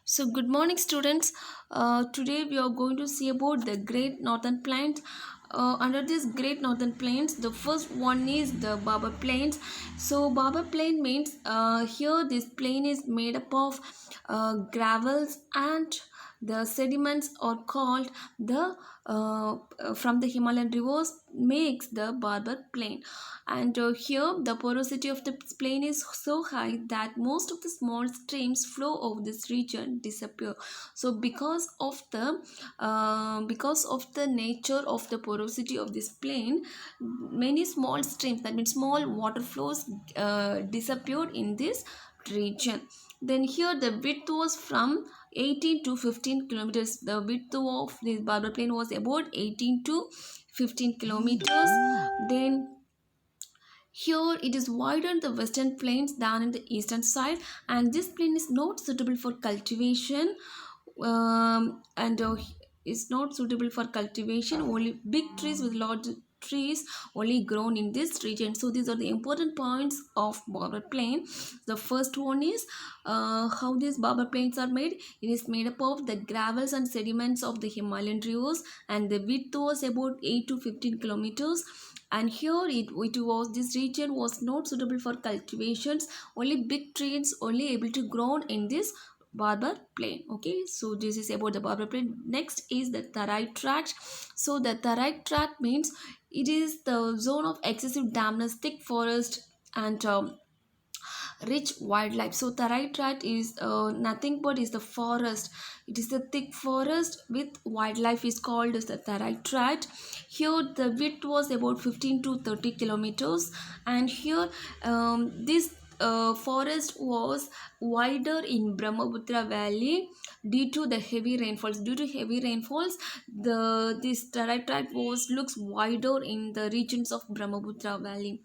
So, good morning, students. Today we are going to see about the Great Northern Plains. Under this Great Northern Plains, the first one is the Baba Plains. So, Baba Plain means here this plain is made up of gravels and the sediments are called the from the Himalayan rivers makes the Barber Plain, and here the porosity of the plain is so high that most of the small streams flow over this region disappear. So because of the nature of the porosity of this plain, many small streams, that means small water flows, disappeared in this region. Then here the width was from 18 to 15 kilometers. The width of this Barber Plain was about 18 to 15 kilometers. Then here it is wider in the western plains than in the eastern side, and this plain is not suitable for cultivation. And is not suitable for cultivation. Only big trees with large trees only grown in this region. So these are the important points of Barber Plain. The first one is how these Barber Plains are made. It is made up of the gravels and sediments of the Himalayan rivers, and the width was about 8 to 15 kilometers. And here it was this region was not suitable for cultivations. Only big trees only able to grow in this Barber Plain. Okay, so this is about the Barber Plain. Next is the Tarai Tract. So the Tarai Tract means it is the zone of excessive dampness, thick forest, and rich wildlife. So Tarai Tract is nothing but is the forest. It is the thick forest with wildlife is called as the Tarai Tract. Here the width was about 15 to 30 kilometers, and here this forest was wider in Brahmaputra Valley due to the heavy rainfalls. Due to heavy rainfalls, the this Tarai Tract was looks wider in the regions of Brahmaputra Valley.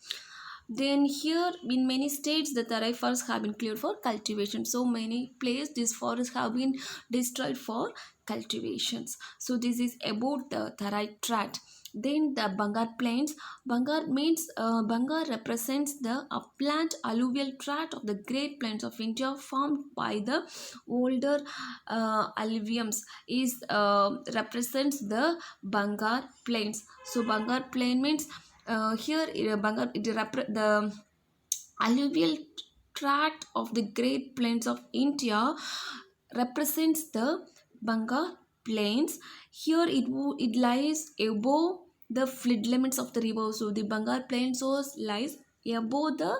Then here in many states the tarai forests have been cleared for cultivation. So many places these forests have been destroyed for cultivations. So this is about the tarai tract. Then the Bangar Plains. Bangar represents the upland alluvial tract of the Great Plains of India formed by the older alluviums. Is represents the Bangar Plains. So Bangar Plain means here Bangar, the alluvial tract of the Great Plains of India represents the Bangar Plains. Here it lies above the flood limits of the river. So the Bangar Plains lies above the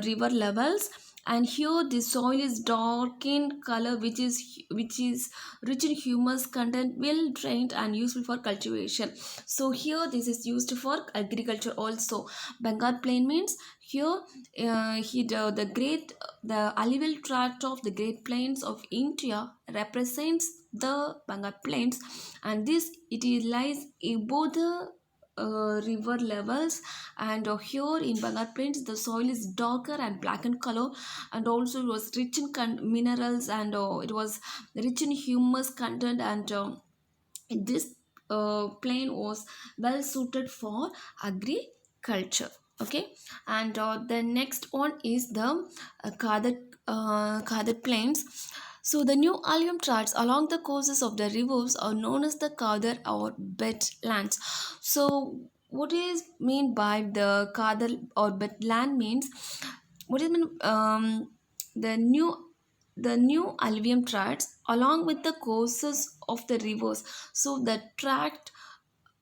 river levels, and here the soil is dark in color, which is rich in humus content, well drained and useful for cultivation. So here this is used for agriculture also. Bengal Plain means here the great the alluvial tract of the Great Plains of India represents the Bengal Plains, and this lies above the river levels. And here in Bengal Plains the soil is darker and black in color, and also it was rich in minerals, and it was rich in humus content, and this plain was well suited for agriculture. Okay, and the next one is the Khadat Plains. So the new alluvium tracts along the courses of the rivers are known as the Khadar or lands. So what is mean by the Khadar or land means, what is mean the new alluvium tracts along with the courses of the rivers. So the tract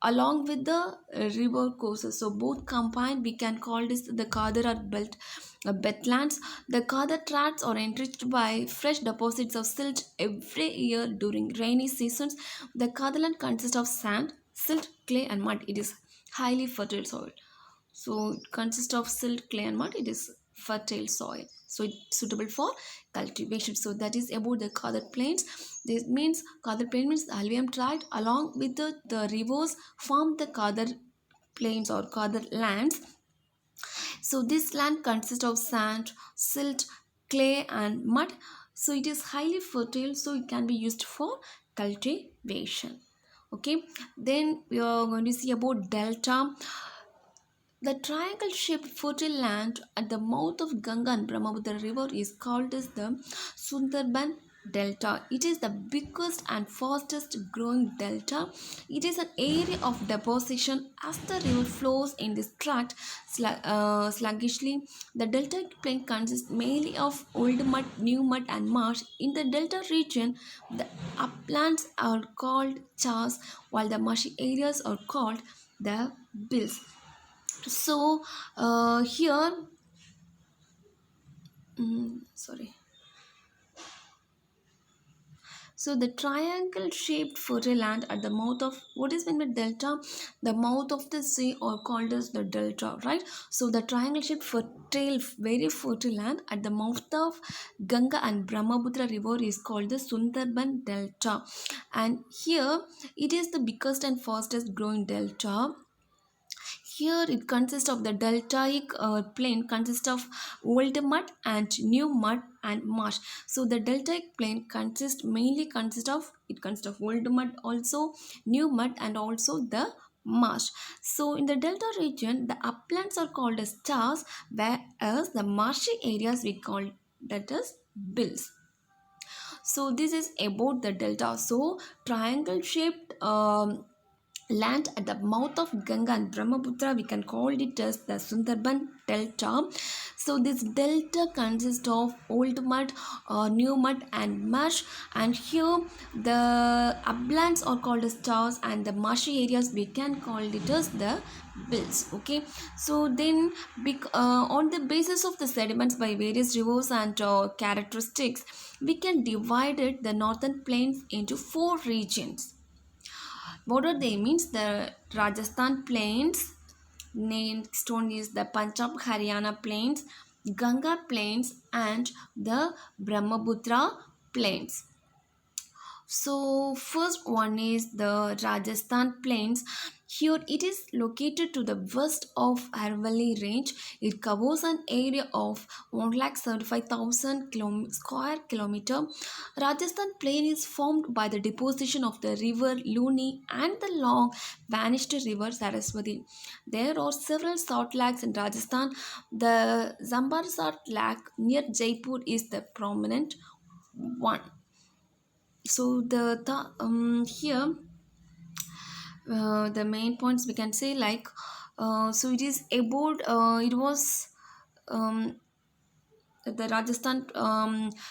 along with the river courses, so both combined we can call this the Khadar or wetlands. The Khadar tracts are enriched by fresh deposits of silt every year during rainy seasons. The Khadar land consists of sand, silt, clay and mud. It is highly fertile soil. So it consists of silt, clay and mud. It is fertile soil, so it's suitable for cultivation. So that is about the Khadar Plains. This means Khadar Plain means the alluvium tract along with the rivers form the Khadar Plains or Khadar lands. So this land consists of sand, silt, clay and mud. So it is highly fertile, so it can be used for cultivation. Okay, then we are going to see about delta. The triangle-shaped fertile land at the mouth of Ganga and Brahmaputra river is called as the Sundarban delta. It is the biggest and fastest growing delta. It is an area of deposition as the river flows in this tract sluggishly. The delta plain consists mainly of old mud, new mud, and marsh. In the delta region, the uplands are called chars, while the marshy areas are called the bills. So here, sorry. So the triangle shaped fertile land at the mouth of what is meant by delta? The mouth of the sea or called as the delta, right? So the triangle shaped fertile, very fertile land at the mouth of Ganga and Brahmaputra river is called the Sundarban Delta. And here it is the biggest and fastest growing delta. Here it consists of the deltaic plain consists of old mud and new mud and marsh. So the deltaic plain consists of old mud also, new mud and also the marsh. So in the delta region the uplands are called as stars, whereas the marshy areas we call that as bills. So this is about the delta. So triangle shaped land at the mouth of Ganga and Brahmaputra, we can call it as the Sundarban Delta. So this delta consists of old mud, new mud and marsh, and here the uplands are called as stars and the marshy areas we can call it as the bills. Okay, so then on the basis of the sediments by various rivers and characteristics, we can divide it the northern plains into four regions. What are they? Means the Rajasthan plains, next one is the Punjab Haryana plains, Ganga plains, and the Brahmaputra plains. So first one is the Rajasthan plains. Here it is located to the west of Aravalli range. It covers an area of 1,75,000 square kilometer. Rajasthan plain is formed by the deposition of the river Luni and the long vanished river Saraswati. There are several salt lakes in Rajasthan. The Zambar salt lake near Jaipur is the prominent one. So here the main points we can say like so it is about it was um, the Rajasthan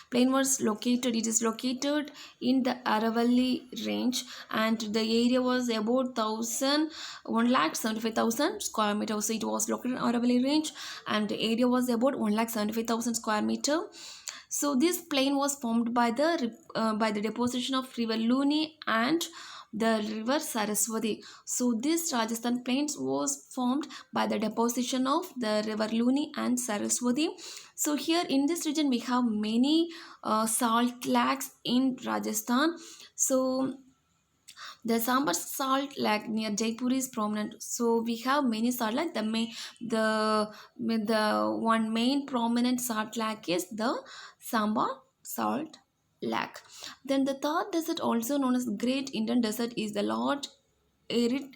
plain was located. It is located in the Aravalli range, and the area was about 1,75,000 square meters. So it was located in Aravalli range, and the area was about 1,75,000 square meter. So this plain was formed by the deposition of river Luni and the river Saraswati. So this Rajasthan plains was formed by the deposition of the river Luni and Saraswati. So here in this region we have many salt lakes in Rajasthan. So the Sambar salt lake near Jaipur is prominent. So we have many salt lakes. The one main prominent salt lake is the Sambar salt lake. Then the third desert, also known as Great Indian Desert, is the large arid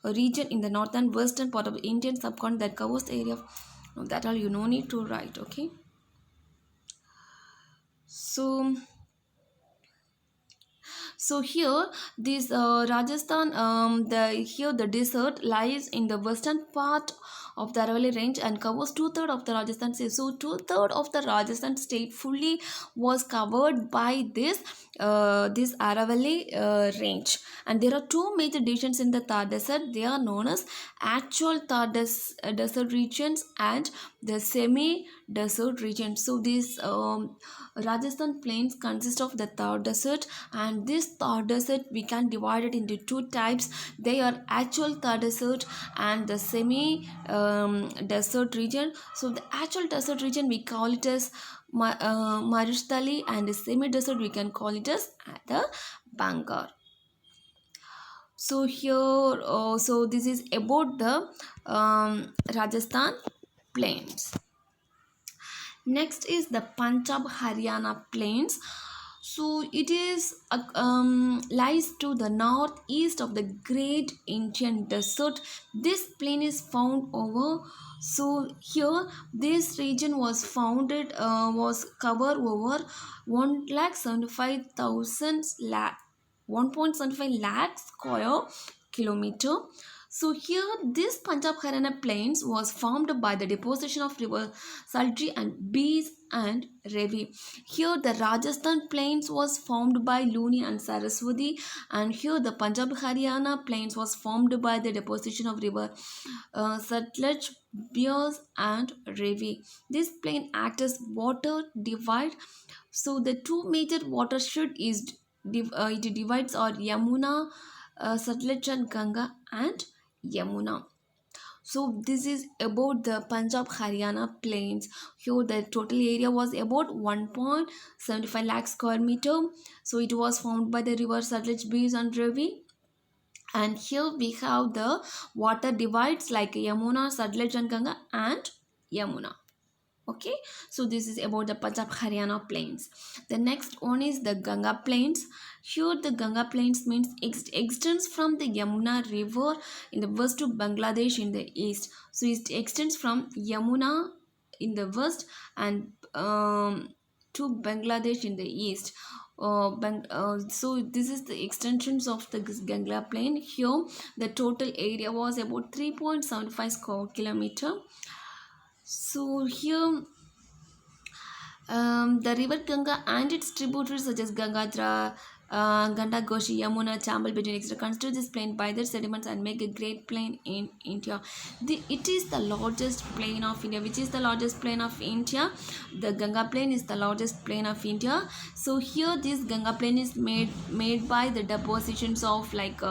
region in the northern western part of the Indian subcontinent that covers the area of that all you no need to write. Okay. So here this Rajasthan the here the desert lies in the western part of the Aravalli range and covers two-thirds of the Rajasthan state. So two-thirds of the Rajasthan state fully was covered by this Aravalli range. And there are two major divisions in the Thar Desert. They are known as actual desert regions and the semi-desert region. So these Rajasthan plains consist of the Thar Desert, and this Thar Desert we can divide it into two types. They are actual Thar Desert and the semi desert region. So the actual desert region we call it as Marustali, and the semi desert we can call it as the Bangar. So here so this is about the Rajasthan plains. Next is the Punjab Haryana plains. So it is lies to the northeast of the Great Indian Desert. This plain is found over. So here this region was founded was cover over 1,75,000 lakh 1.75 lakh square kilometer. So here this Punjab Haryana plains was formed by the deposition of river Saltri and Bees and Ravi. Here the Rajasthan plains was formed by Luni and Saraswati, and here the Punjab Haryana plains was formed by the deposition of river Satluj, Beas and Ravi. This plain acts as water divide. So the two major watershed is it divides are Yamuna, Satluj and Ganga and Yamuna. So this is about the Punjab Haryana plains. Here the total area was about 1.75 lakh square meter. So it was formed by the river Satluj, Beas and Ravi. And here we have the water divides like Yamuna, Satluj and Ganga and Yamuna. Okay, so this is about the Punjab Haryana plains. The next one is the Ganga plains. Here the Ganga plains means extends from the Yamuna river in the west to Bangladesh in the east. So it extends from Yamuna in the west and to Bangladesh in the east. So this is the extensions of the Ganga plain. Here the total area was about 3.75 square kilometer. So here the river Ganga and its tributaries such as Gangadhara, Ganda, Goshi, Yamuna, Chambal, between etc. constitute this plain by their sediments and make a great plain in India. It is the largest plain of India. Which is the largest plain of India? The Ganga plain is the largest plain of India. So here this Ganga plain is made by the depositions of like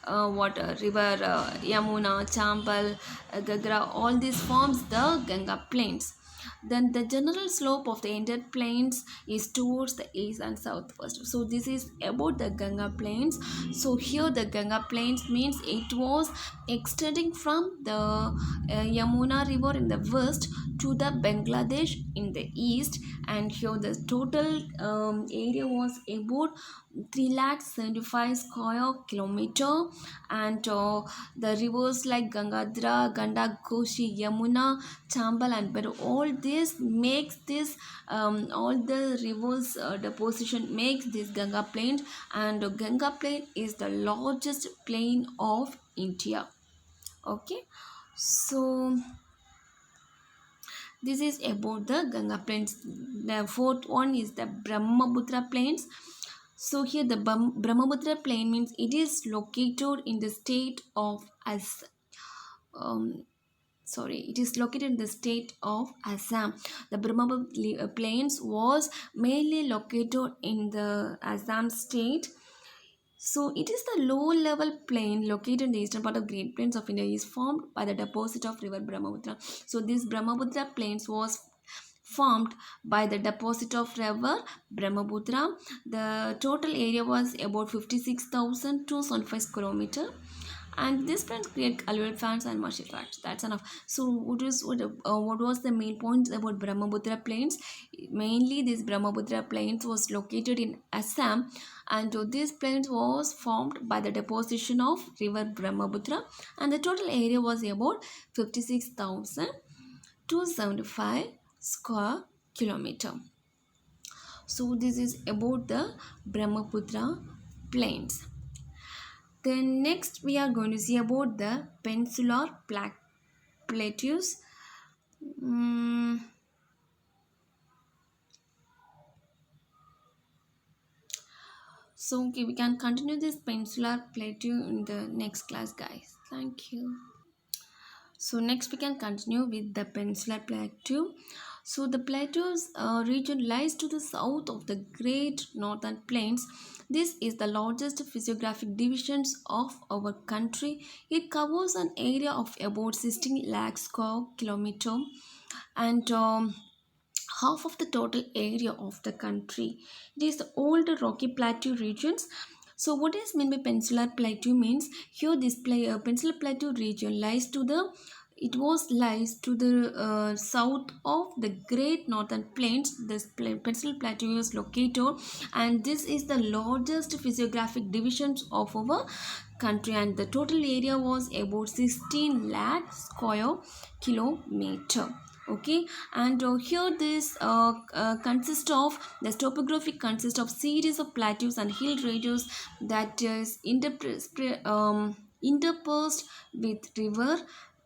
water, river Yamuna, Chambal, Gagra. All these forms the Ganga plains. Then the general slope of the entire plains is towards the east and southwest. So this is about the Ganga plains. So here the Ganga plains means it was extending from the Yamuna river in the west to the Bangladesh in the east, and here the total area was about 375 square kilometer. And the rivers like Gangadhara, Ganda, Koshi, Yamuna, Chambal and Beru, all this makes this all the rivers deposition makes this Ganga plain, and Ganga plain is the largest plain of India. Okay, so this is about the Ganga plains. The fourth one is the Brahmaputra plains. So here the Brahmaputra plain means it is located in the state of um, it is located in the state of Assam. The Brahmaputra plains was mainly located in the Assam state. So it is the low level plain located in the eastern part of Great Plains of India, is formed by the deposit of river Brahmaputra. So this Brahmaputra plains was formed by the deposit of river Brahmaputra. The total area was about 56,275 square meter, and this plants create alluvial fans and marshy tracts. That's enough. So what was the main points about Brahmaputra plains? Mainly this Brahmaputra plains was located in Assam, and this plains was formed by the deposition of river Brahmaputra, and the total area was about 56,275 square kilometer. So this is about the Brahmaputra plains. Then next we are going to see about the peninsular plateaus. So okay, we can continue this peninsular plateau in the next class, guys. Thank you. So next we can continue with the peninsular plateau. So the plateaus region lies to the south of the Great Northern Plains. This is the largest physiographic divisions of our country. It covers an area of about 16 lakh square kilometer, and half of the total area of the country. It is the old rocky plateau regions. So what is meant by peninsular plateau means here this peninsular plateau region lies to the it was lies to the south of the Great Northern Plains. This Peninsular Plateau is located, and this is the largest physiographic divisions of our country, and the total area was about 16 lakh square kilometer. Okay, and here this consists of the topographic consists of series of plateaus and hill ranges that is interspersed with river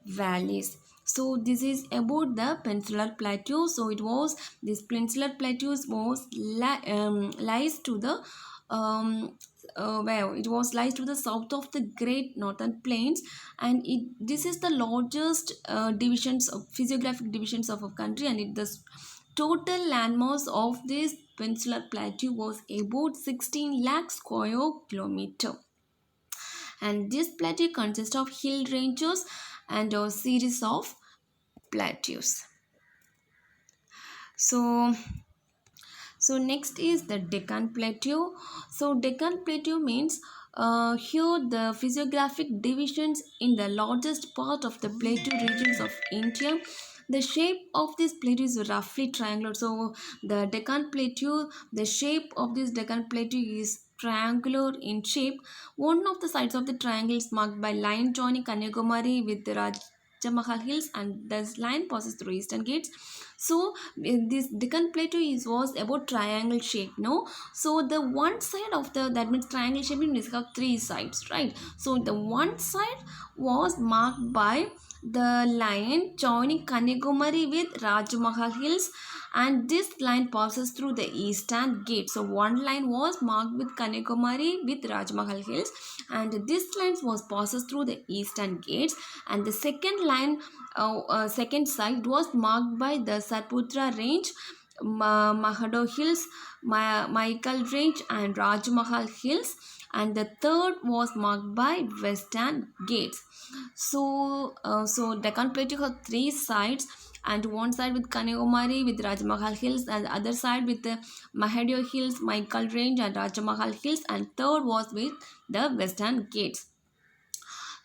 valleys. So this is about the peninsular plateau. So it was this peninsular plateaus was lies to the where it was lies to the south of the Great Northern Plains, and this is the largest divisions of physiographic divisions of a country, and the total landmass of this peninsular plateau was about 16 lakh square kilometer, and this plateau consists of hill ranges and a series of plateaus. So next is the Deccan Plateau. So Deccan Plateau means here the physiographic divisions in the largest part of the plateau regions of India. The shape of this plateau is roughly triangular. So the Deccan Plateau, the shape of this Deccan Plateau is triangular in shape. One of the sides of the triangle is marked by line joining Kanyakumari with the Rajamahal Hills, and this line passes through Eastern Gates. So this Deccan Plateau was about triangle shape, no? So the one side of the, that means triangle shape means have three sides, right? So the one side was marked by the line joining Kanyakumari with Rajamahal Hills, and this line passes through the Eastern Gate. So one line was marked with Kanyakumari with Rajamahal Hills, and this line was passes through the Eastern Gates, and the second line second side was marked by the Satputra Range, Mahado Hills, Michael Range, and Rajmahal Hills, and the third was marked by Western Gates. So Deccan Plateau has three sides, and one side with Kanyakumari with Rajmahal Hills, and the other side with the Mahadeo Hills, Michael Range, and Rajmahal Hills, and third was with the Western Gates.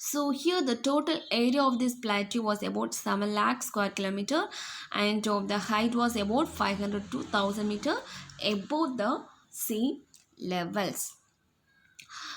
So here the total area of this plateau was about 7 lakh square kilometer, and the height was about 500 to 1000 meter above the sea levels.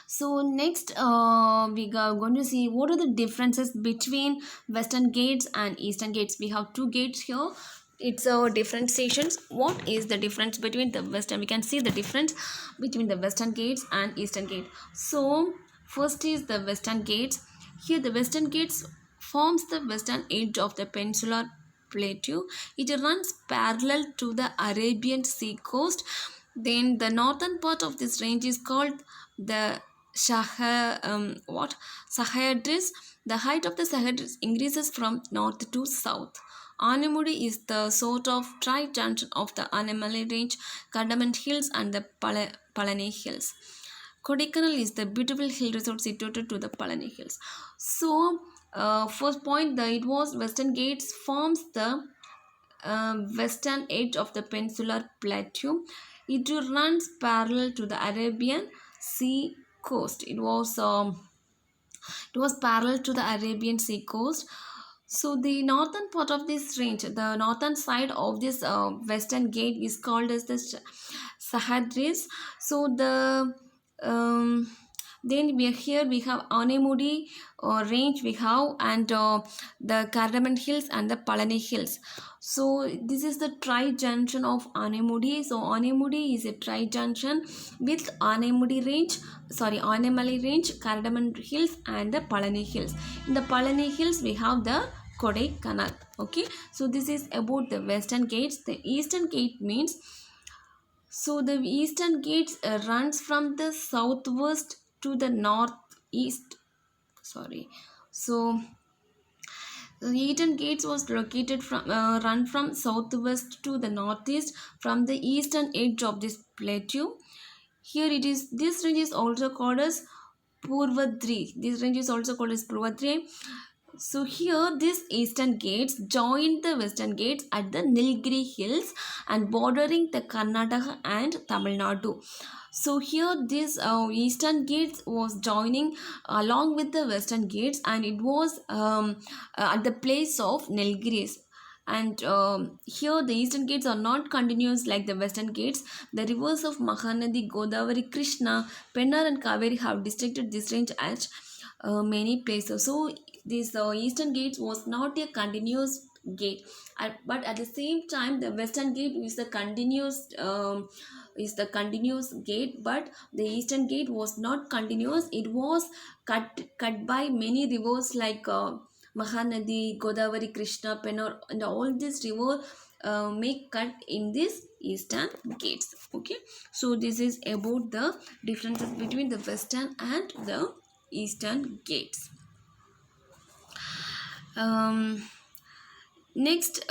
So next we are going to see what are the differences between Western Gates and Eastern Gates. We have two gates here. It's different stations. What is the difference between the Western? We can see the difference between the Western Gates and Eastern Gate. So first is the Western Gates. Here the Western Gates forms the western edge of the peninsular plateau. It runs parallel to the Arabian Sea coast. Then the northern part of this range is called the Sahyadris. The height of the Sahyadris increases from north to south. Anamudi is the sort of tri-junction of the Anamali Range, Cardamom Hills, and the Palani Hills. Kodaikanal is the beautiful hill resort situated to the Palani Hills. So, first point, it was Western Gates forms the western edge of the peninsular plateau. It runs parallel to the Arabian Sea coast. It was parallel to the Arabian Sea coast. So the northern part of this range, the northern side of this Western Gate is called as the Sahyadris. So the then we have Anamudi range we have, and the Cardamom Hills and the Palani Hills. So this is the tri-junction of Anamudi. So Anamudi is a tri-junction with Anamudi range, Anamali range, Cardamom Hills, and the Palani Hills. In the Palani Hills we have the Kodaikanal. Okay, so this is about the Western Gates. The Eastern Gate means, so the Eastern Gates runs from the southwest to the northeast. So the Eastern Gates was located from run from southwest to the northeast from the eastern edge of this plateau. Here it is. This range is also called as Purvadri. This range is also called as Purvadri. So here these eastern gates join the western gates at the Nilgiri hills and bordering the Karnataka and Tamil Nadu. So here this eastern gates was joining along with the western gates, and it was at the place of Nilgiris. And here the eastern gates are not continuous like the western gates. The rivers of Mahanadi, Godavari, Krishna, Pennar and Kaveri have districted this range at many places. So this eastern gate was not a continuous gate, but at the same time the western gate is the continuous gate, but the eastern gate was not continuous. It was cut by many rivers like Mahanadi, Godavari, Krishna, Pennar, and all these rivers make cut in this eastern gates. Okay, so this is about the differences between the western and the eastern gates. um, next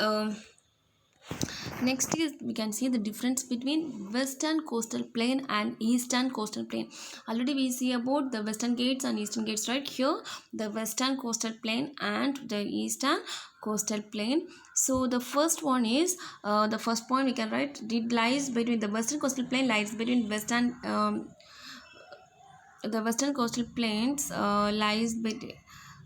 next is we can see the difference between western coastal plain and eastern coastal plain. Already we see about the western gates and eastern gates, right? Here the western coastal plain and the eastern coastal plain. So the first one is the first point we can write, it lies between the western coastal plain lies between western the western coastal plains lies between,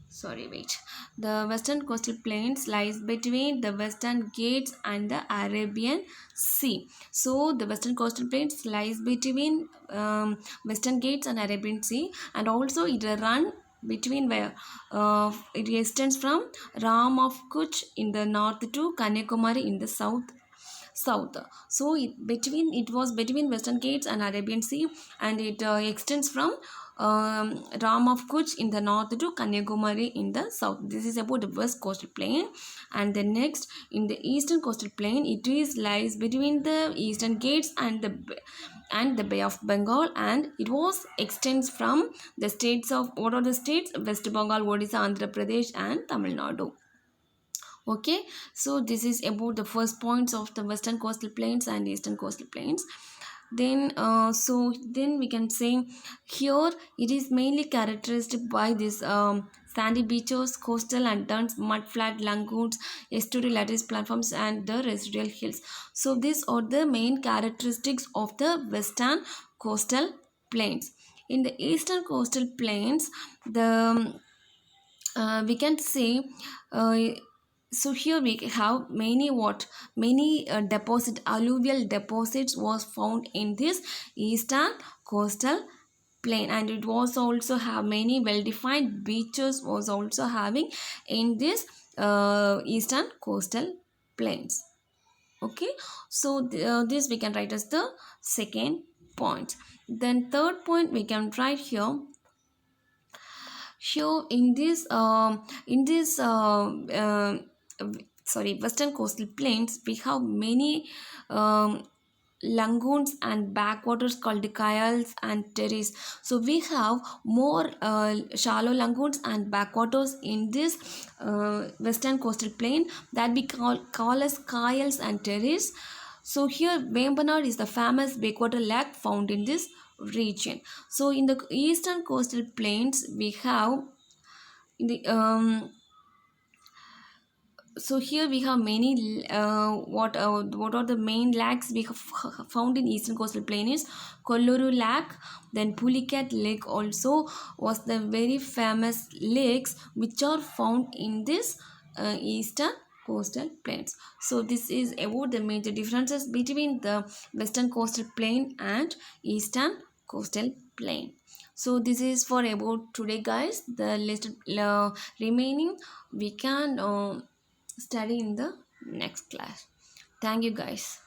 sorry wait, the western coastal plains lies between the western gates and the Arabian Sea. So the western coastal plains lies between western gates and Arabian Sea, and also it run between where it extends from Ram of Kuch in the north to Kanyakumari in the south. So it was between western gates and Arabian Sea, and it extends from Ram of Kuch in the north to Kanyakumari in the south. This is about the west coastal plain. And the next, in the eastern coastal plain, it is lies between the eastern gates and the Bay of Bengal, and it was extends from the states of, what are the states? West Bengal, Odisha, Andhra Pradesh and Tamil Nadu. Okay, so this is about the first points of the western coastal plains and eastern coastal plains. Then then we can say here it is mainly characterized by this sandy beaches, coastal and dunes, mud flat lagoons, estuary lattice platforms and the residual hills. So these are the main characteristics of the western coastal plains. In the eastern coastal plains, the we can say uh, so here we have many deposit alluvial deposits was found in this eastern coastal plain, and it was also have many well defined beaches was also having in this eastern coastal plains. Okay, so this we can write as the second point. Then third point we can write here. So in this sorry, western coastal plains, we have many um, lagoons and backwaters called the kayals and terraces. So we have more shallow lagoons and backwaters in this western coastal plain that we call as kayals and terraces. So here Vembanad is the famous backwater lake found in this region. So in the eastern coastal plains we have in the so here we have many what are the main lakes we have found in eastern coastal plain is Kolluru Lake, then Pulicat Lake also was the very famous lakes which are found in this eastern coastal plains. So this is about the major differences between the western coastal plain and eastern coastal plain. So this is for about today guys. The list remaining we can study in the next class. Thank you guys.